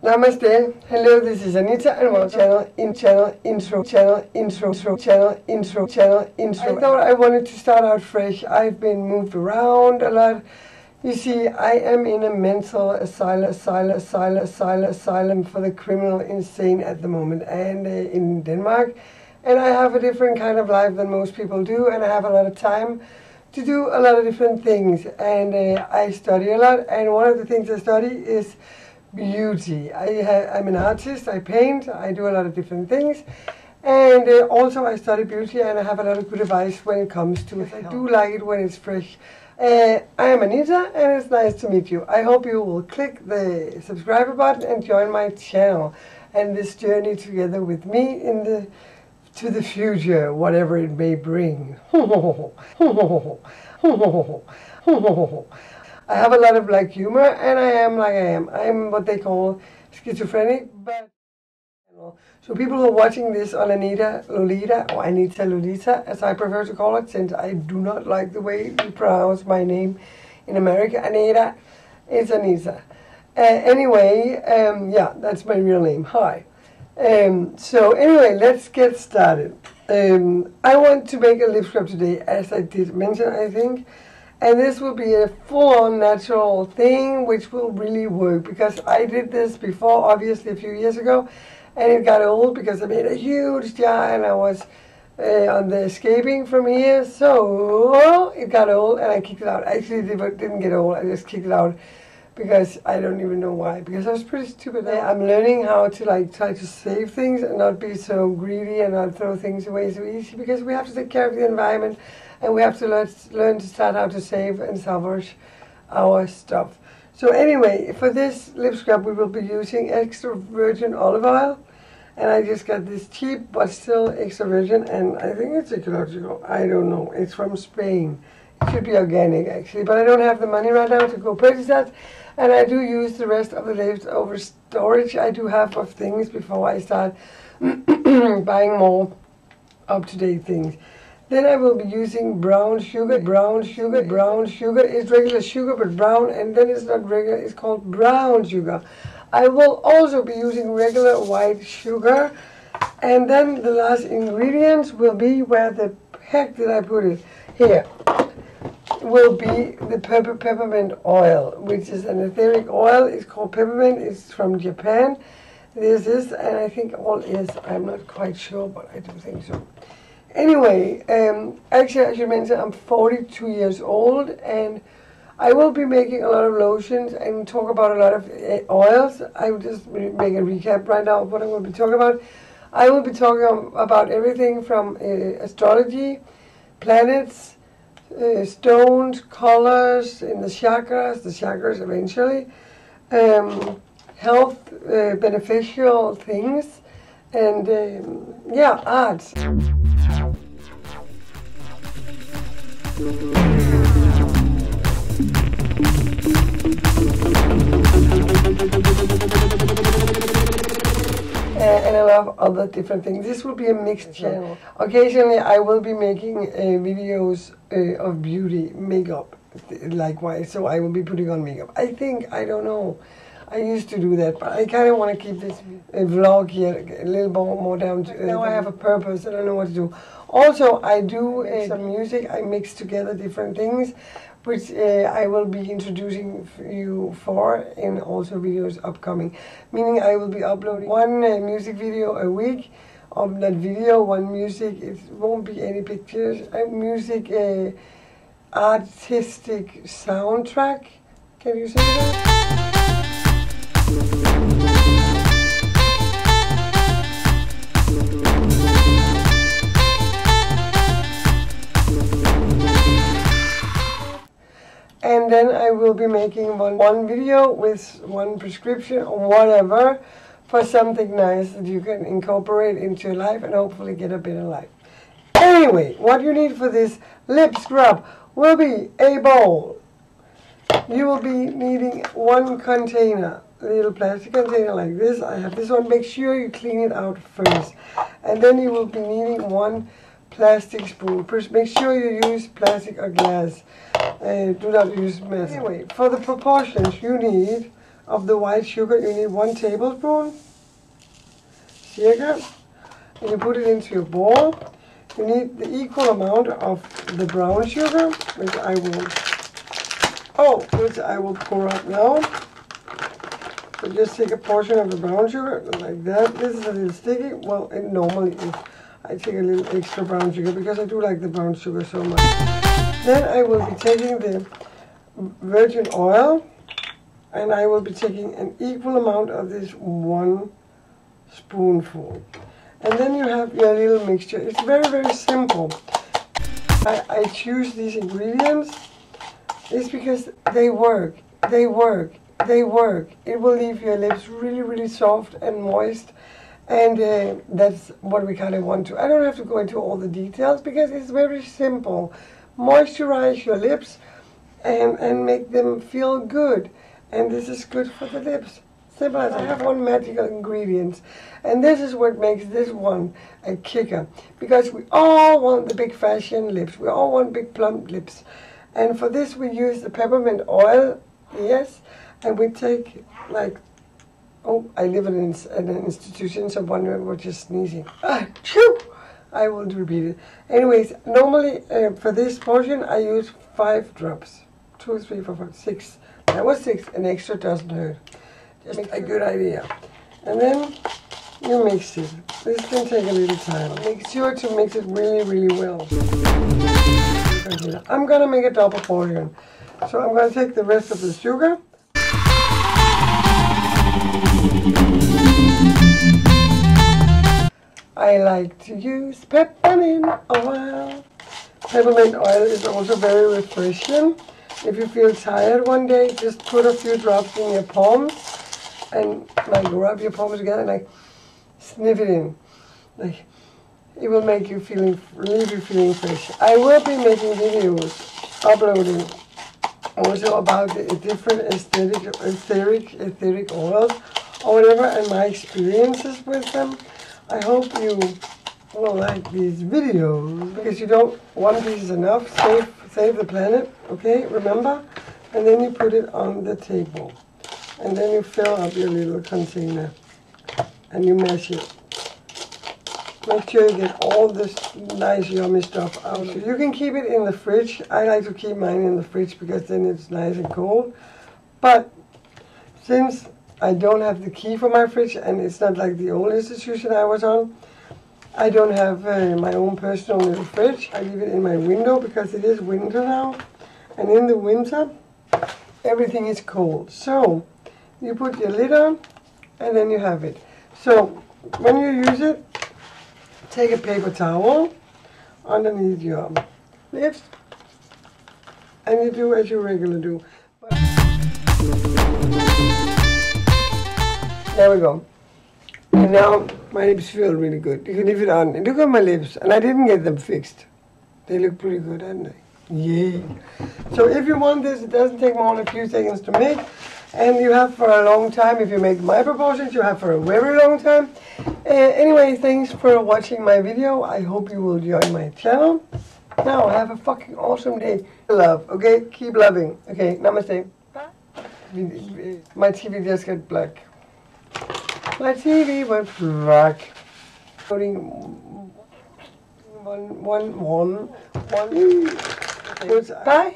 Namaste. Hello, this is Anita and welcome to intro. I thought I wanted to start out fresh. I've been moved around a lot. You see, I am in a mental asylum for the criminal insane at the moment, and in Denmark. And I have a different kind of life than most people do, and I have a lot of time to do a lot of different things. And I study a lot, and one of the things I study is beauty. I'm an artist, I paint, I do a lot of different things, and also I study beauty, and I have a lot of good advice when it comes to it. I do like it when it's fresh. I am Anita, and it's nice to meet you. I hope you will click the subscribe button and join my channel and this journey together with me to the future, whatever it may bring. I have a lot of black humor, and I am like I am. I'm what they call schizophrenic, but so people who are watching this on Anita Lolita, or Anita Lolita, as I prefer to call it, since I do not like the way you pronounce my name in America, Anita, it's Anita. Anyway, yeah, that's my real name. Hi. So anyway, let's get started. I want to make a lip scrub today, as I did mention, I think. And this will be a full-on natural thing, which will really work, because I did this before, obviously a few years ago, and it got old because I made a huge jar and I was on the escaping from here, so it got old and I kicked it out. Actually, it didn't get old, I just kicked it out because I don't even know why, because I was pretty stupid. I'm learning how to try to save things and not be so greedy and not throw things away so easy, because we have to take care of the environment. And we have to learn to start how to save and salvage our stuff. So anyway, for this lip scrub we will be using extra virgin olive oil. And I just got this cheap but still extra virgin, and I think it's ecological. I don't know. It's from Spain. It should be organic actually, but I don't have the money right now to go purchase that. And I do use the rest of the leftover storage I do have of things before I start buying more up-to-date things. Then I will be using brown sugar. It's regular sugar but brown, and then it's not regular, it's called brown sugar. I will also be using regular white sugar. And then the last ingredients will be, where the heck did I put it? Here. Will be the peppermint oil, which is an etheric oil. It's called peppermint, it's from Japan. This is, and I think all is, I'm not quite sure, but I do think so. Anyway, actually I should mention I'm 42 years old, and I will be making a lot of lotions and talk about a lot of oils. I will just make a recap right now of what I will be talking about. I will be talking about everything from astrology, planets, stones, colors in the chakras eventually, health, beneficial things, and yeah, arts. And a lot of other different things. This will be a mixed channel. Occasionally I will be making videos of beauty, makeup, likewise, so I will be putting on makeup. I don't know, I used to do that, but I kind of want to keep this vlog here a little more down to now I have a purpose, I don't know what to do. Also, I do some music, I mix together different things, which I will be introducing you for in also videos upcoming. Meaning I will be uploading one music video a week, of that video, one music, it won't be any pictures, music, artistic soundtrack, can you say that? I will be making one video with one prescription or whatever for something nice that you can incorporate into your life and hopefully get a better life. Anyway, what you need for this lip scrub will be a bowl. You will be needing one container, a little plastic container like this. I have this one. Make sure you clean it out first. And then you will be needing one plastic spoon. Make sure you use plastic or glass. Do not use metal. Anyway, for the proportions you need of the white sugar, you need 1 tablespoon, circa, and you put it into your bowl. You need the equal amount of the brown sugar, which I will pour out now. So just take a portion of the brown sugar like that. This is a little sticky. Well, it normally is. I take a little extra brown sugar because I do like the brown sugar so much. Then I will be taking the virgin oil, and I will be taking an equal amount of this 1 spoonful. And then you have your little mixture. It's very, very simple. I choose these ingredients. It's because they work. They work. They work. It will leave your lips really, really soft and moist. And that's what we kind of want to. I don't have to go into all the details because it's very simple. Moisturize your lips and make them feel good. And this is good for the lips. Simple as I have one magical ingredient. And this is what makes this one a kicker. Because we all want the big fashion lips. We all want big plump lips. And for this we use the peppermint oil. Yes. And we take like, oh, I live in an institution, so one was just sneezing. Achoo! I won't repeat it. Anyways, normally for this portion I use 5 drops. 2, 3, 4, 5, 6. That was 6. An extra doesn't hurt. Just a good idea. And then you mix it. This can take a little time. Make sure to mix it really, really well. I'm going to make a double portion. So I'm going to take the rest of the sugar. I like to use peppermint oil. Peppermint oil is also very refreshing. If you feel tired one day, just put a few drops in your palms and like rub your palms together and like sniff it in. Like it will make you leave you feeling fresh. I will be making videos, uploading also about the different aesthetic oils or whatever and my experiences with them. I hope you will like these videos because you don't, one piece is enough. Save the planet, okay? Remember? And then you put it on the table. And then you fill up your little container and you mash it. Make sure you get all this nice yummy stuff out. So you can keep it in the fridge. I like to keep mine in the fridge because then it's nice and cold. But since I don't have the key for my fridge and it's not like the old institution I was on, I don't have my own personal little fridge. I leave it in my window because it is winter now. And in the winter, everything is cold. So you put your lid on and then you have it. So when you use it, take a paper towel underneath your lips and you do as you regularly do. There we go. And now my lips feel really good. You can leave it on. And look at my lips. And I didn't get them fixed. They look pretty good, don't they? Yay. So if you want this, it doesn't take more than a few seconds to make. And you have for a long time. If you make my proportions, you have for a very long time. Anyway, thanks for watching my video. I hope you will join my channel. Now, have a fucking awesome day. Love, okay? Keep loving. Okay, namaste. Bye. My TV just got black. My TV went black. One. Bye.